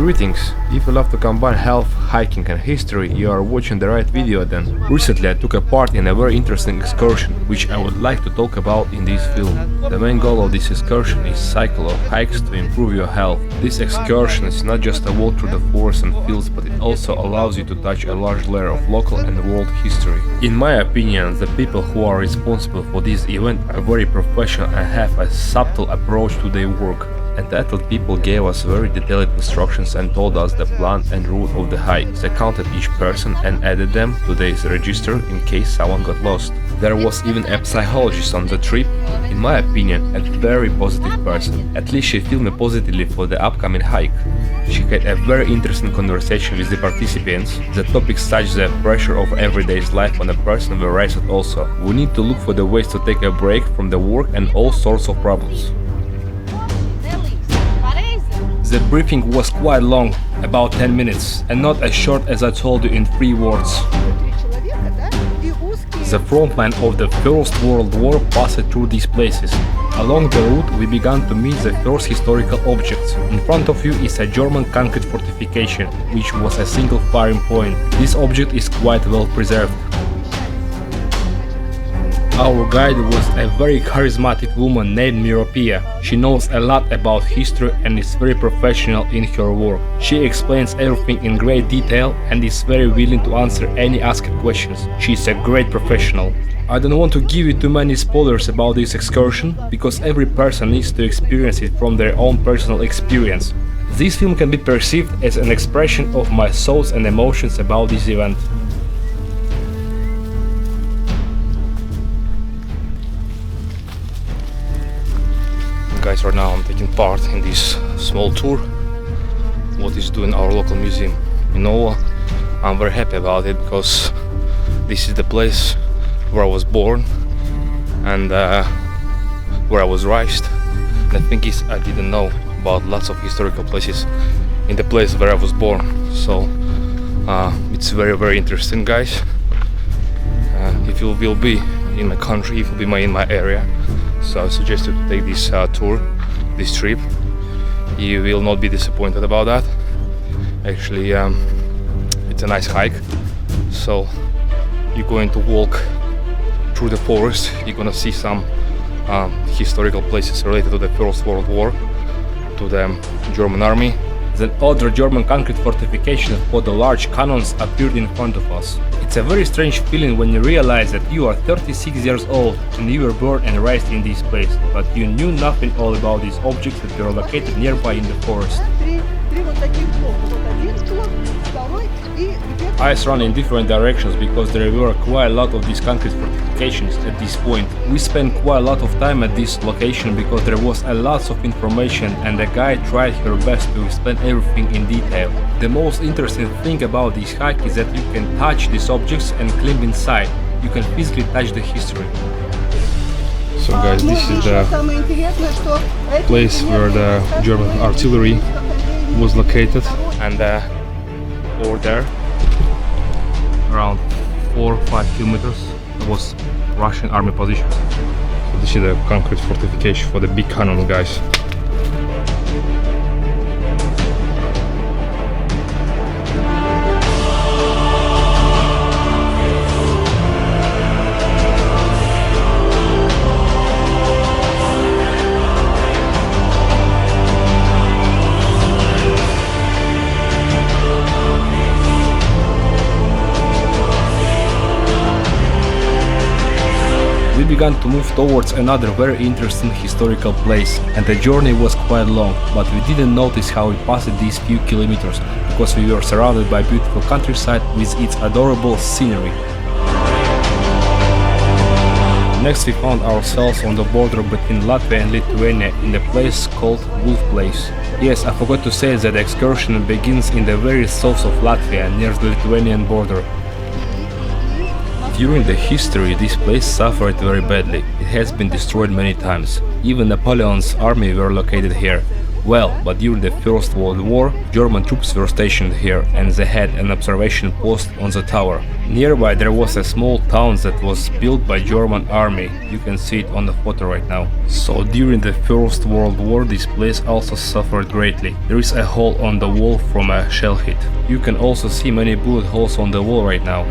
Greetings! If you love to combine health, hiking and history, you are watching the right video then. Recently I took a part in a very interesting excursion, which I would like to talk about in this film. The main goal of this excursion is cycle or hikes to improve your health. This excursion is not just a walk through the forests and fields, but it also allows you to touch a large layer of local and world history. In my opinion, the people who are responsible for this event are very professional and have a subtle approach to their work. Entitled people gave us very detailed instructions and told us the plan and route of the hike. They counted each person and added them to their register in case someone got lost. There was even a psychologist on the trip, in my opinion a very positive person. At least she filled me positively for the upcoming hike. She had a very interesting conversation with the participants. The topics such the pressure of everyday's life on a person were raised also. We need to look for the ways to take a break from the work and all sorts of problems. The briefing was quite long, about 10 minutes, and not as short as I told you in 3 words. The front line of the First World War passed through these places. Along the route we began to meet the first historical objects. In front of you is a German concrete fortification, which was a single firing point. This object is quite well preserved. Our guide was a very charismatic woman named Miropia. She knows a lot about history and is very professional in her work. She explains everything in great detail and is very willing to answer any asked questions. She is a great professional. I don't want to give you too many spoilers about this excursion, because every person needs to experience it from their own personal experience. This film can be perceived as an expression of my thoughts and emotions about this event. Guys, right now I'm taking part in this small tour what is doing our local museum. You know, I'm very happy about it because this is the place where I was born and where I was raised. And the thing is, I didn't know about lots of historical places in the place where I was born, so it's very interesting, guys. If you will be in my country, if you will be in my area, so I suggest you to take this tour, this trip. You will not be disappointed about that. Actually, it's a nice hike. So you're going to walk through the forest. You're gonna see some historical places related to the First World War, to the German army. Then other German concrete fortifications for the large cannons appeared in front of us. It's a very strange feeling when you realize that you are 36 years old and you were born and raised in this place, but you knew nothing all about these objects that were located nearby in the forest. Eyes run in different directions because there were quite a lot of these concrete fortifications at this point. We spent quite a lot of time at this location because there was a lot of information and the guide tried her best to explain everything in detail. The most interesting thing about this hike is that you can touch these objects and climb inside. You can physically touch the history. So guys, this is the place where the German artillery was located, and over there, around 4 or 5 kilometers, was Russian army positions. So this is the concrete fortification for the big cannon, guys. We began to move towards another very interesting historical place, and the journey was quite long, but we didn't notice how we passed these few kilometers, because we were surrounded by beautiful countryside with its adorable scenery. Next we found ourselves on the border between Latvia and Lithuania in a place called Wolf Place. Yes, I forgot to say that the excursion begins in the very south of Latvia, near the Lithuanian border. During the history, this place suffered very badly. It has been destroyed many times. Even Napoleon's army were located here. Well, but during the First World War, German troops were stationed here and they had an observation post on the tower. Nearby there was a small town that was built by German army. You can see it on the photo right now. So during the First World War this place also suffered greatly. There is a hole on the wall from a shell hit. You can also see many bullet holes on the wall right now.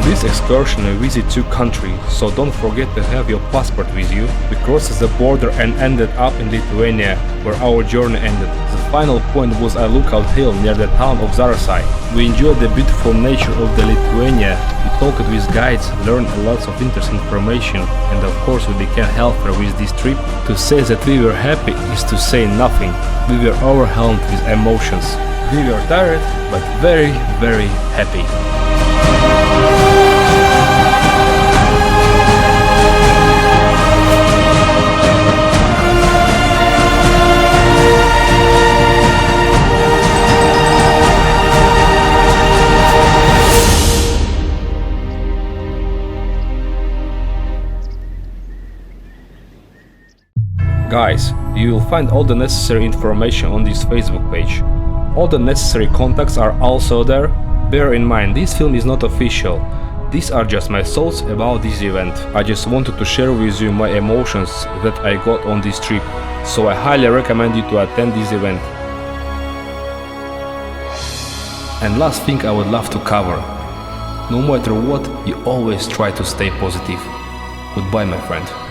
This excursion we visit two countries, so don't forget to have your passport with you. We crossed the border and ended up in Lithuania, where our journey ended. The final point was a lookout hill near the town of Zarasai. We enjoyed the beautiful nature of the Lithuania, we talked with guides, learned lots of interesting information, and of course we became healthier with this trip. To say that we were happy is to say nothing. We were overwhelmed with emotions. We were tired, but very, very happy. Guys, you will find all the necessary information on this Facebook page. All the necessary contacts are also there. Bear in mind, this film is not official. These are just my thoughts about this event. I just wanted to share with you my emotions that I got on this trip. So I highly recommend you to attend this event. And last thing I would love to cover. No matter what, you always try to stay positive. Goodbye, my friend.